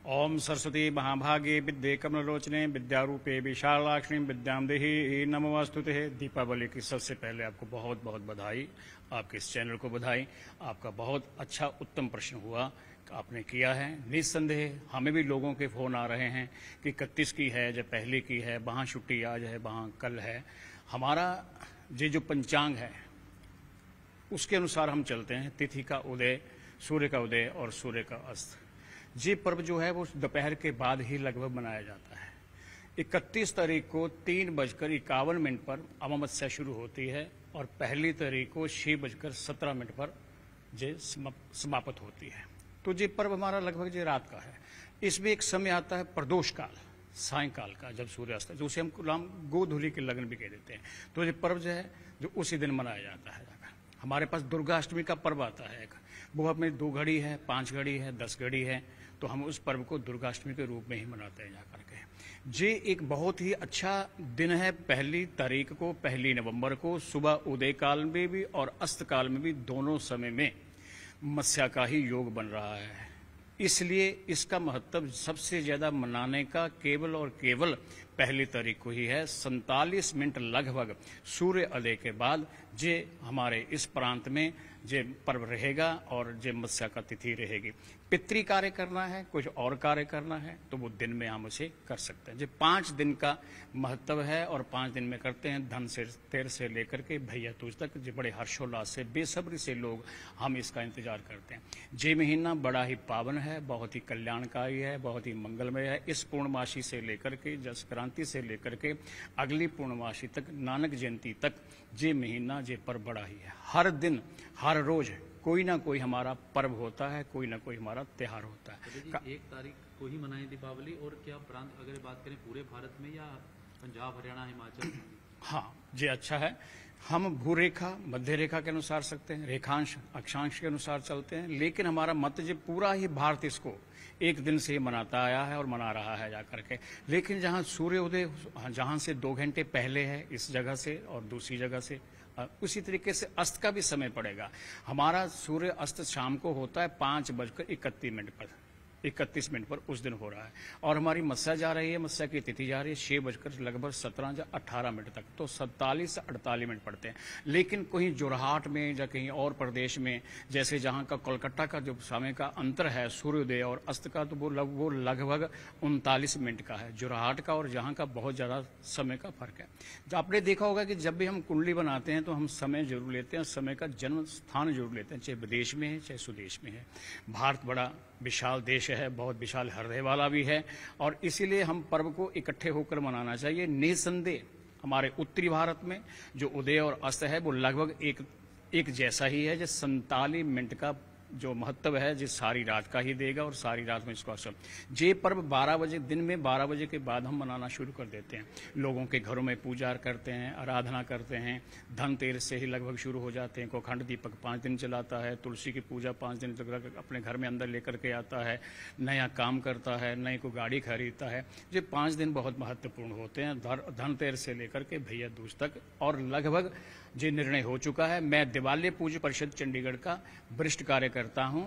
ओम सरस्वती महाभागे विद्ये कमलोचने विद्यारूपे विशालाक्षिणी विद्याम देहि नमोस्तुते। दीपावली की सबसे पहले आपको बहुत बहुत बधाई, आपके इस चैनल को बधाई। आपका बहुत अच्छा उत्तम प्रश्न हुआ आपने किया है। निस्संदेह हमें भी लोगों के फोन आ रहे हैं कि 31 की है, जब पहले की है, वहाँ छुट्टी आज है, वहाँ कल है। हमारा ये जो पंचांग है उसके अनुसार हम चलते हैं। तिथि का उदय, सूर्य का उदय और सूर्य का अस्त, ये पर्व जो है वो दोपहर के बाद ही लगभग मनाया जाता है। 31 तारीख को 3:51 पर अमावस्या शुरू होती है और पहली तारीख को 6:17 पर ये समाप्त होती है। तो ये पर्व हमारा लगभग ये रात का है। इसमें एक समय आता है प्रदोष काल, सायंकाल का, जब सूर्यास्त है, जो उसे हम गोधूलि के लगन भी कह देते हैं। तो ये पर्व जो है जो उसी दिन मनाया जाता है। हमारे पास दुर्गाष्टमी का पर्व आता है, वो हमें 2 घड़ी है, 5 घड़ी है, 10 घड़ी है, तो हम उस पर्व को दुर्गाष्टमी के रूप में ही मनाते हैं जाकर के। ये एक बहुत ही अच्छा दिन है। पहली तारीख को, 1 नवंबर को सुबह उदय काल में भी और अस्त काल में भी दोनों समय में मत्स्य का ही योग बन रहा है। इसलिए इसका महत्व सबसे ज्यादा मनाने का केवल और केवल 1 तारीख को ही है। 47 मिनट लगभग सूर्य उदय के बाद जे हमारे इस प्रांत में जे पर्व रहेगा और जे मत्स्य का तिथि रहेगी। पितृ कार्य करना है, कुछ और कार्य करना है, तो वो दिन में हम उसे कर सकते हैं। जो 5 दिन का महत्व है और 5 दिन में करते हैं। धन से तेर से लेकर के भैया दूज तक जो बड़े हर्षोल्लास से, बेसब्री से लोग हम इसका इंतजार करते हैं। ये महीना बड़ा ही पावन है, बहुत ही कल्याणकारी है, बहुत ही मंगलमय है। इस पूर्णमासी से लेकर के, संक्रांति से लेकर के अगली पूर्णमासी तक, नानक जयंती तक, ये महीना, ये पर्व बड़ा ही है। हर दिन हर रोज कोई ना कोई हमारा पर्व होता है, कोई ना कोई हमारा त्योहार होता है। 1 तारीख को ही मनाएं दीपावली, और क्या प्रांत अगर बात करें पूरे भारत में या पंजाब, हरियाणा, हिमाचल? हाँ, ये अच्छा है। हम भूरेखा, मध्य रेखा के अनुसार सकते हैं, रेखांश, अक्षांश के अनुसार चलते हैं, लेकिन हमारा मत जो पूरा ही भारत इसको एक दिन से ही मनाता आया है और मना रहा है जाकर के। लेकिन जहाँ सूर्योदय जहाँ से 2 घंटे पहले है इस जगह से और दूसरी जगह से, उसी तरीके से अस्त का भी समय पड़ेगा। हमारा सूर्य अस्त शाम को होता है 5:31 पर उस दिन हो रहा है, और हमारी मत्स्य जा रही है, मत्स्य की तिथि जा रही है 6:17 या 18 तक, तो 47 से 48 मिनट पड़ते हैं। लेकिन कहीं जोरहाट में या कहीं और प्रदेश में, जैसे जहां का कोलकाता का जो समय का अंतर है सूर्योदय और अस्त का, तो वो लगभग 39 मिनट का है जोरहाट का, और जहां का बहुत ज्यादा समय का फर्क है। तो आपने देखा होगा कि जब भी हम कुंडली बनाते हैं तो हम समय जरूर लेते हैं, समय का जन्म स्थान जरूर लेते हैं, चाहे विदेश में है चाहे स्वदेश में है। भारत बड़ा विशाल देश है, बहुत विशाल हृदय वाला भी है, और इसीलिए हम पर्व को इकट्ठे होकर मनाना चाहिए। निसंदेह हमारे उत्तरी भारत में जो उदय और अस्त है वो लगभग एक जैसा ही है। जो 47 मिनट का जो महत्व है जो सारी रात का ही देगा, और सारी रात में इसको असर। ये पर्व 12 बजे, दिन में 12 बजे के बाद हम मनाना शुरू कर देते हैं। लोगों के घरों में पूजा करते हैं, आराधना करते हैं। धनतेरस से ही लगभग शुरू हो जाते हैं। अखंड दीपक 5 दिन चलाता है, तुलसी की पूजा 5 दिन तक अपने घर में अंदर लेकर के आता है, नया काम करता है, नई को गाड़ी खरीदता है। ये 5 दिन बहुत महत्वपूर्ण होते हैं, धनतेरस से लेकर के भैया दूज तक। और लगभग ये निर्णय हो चुका है। मैं दिवाली पूज्य परिषद चंडीगढ़ का वरिष्ठ कार्यकर्ता हूं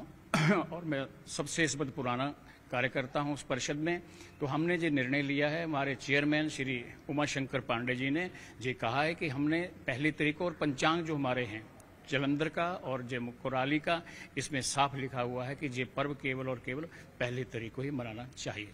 और मैं सबसे पुराना कार्यकर्ता हूं उस परिषद में। तो हमने ये निर्णय लिया है, हमारे चेयरमैन श्री उमाशंकर पांडे जी ने ये कहा है कि हमने 1 तारीख को, और पंचांग जो हमारे हैं जलंधर का और जे कोराली का, इसमें साफ लिखा हुआ है कि ये पर्व केवल और केवल 1 तारीख को ही मनाना चाहिए।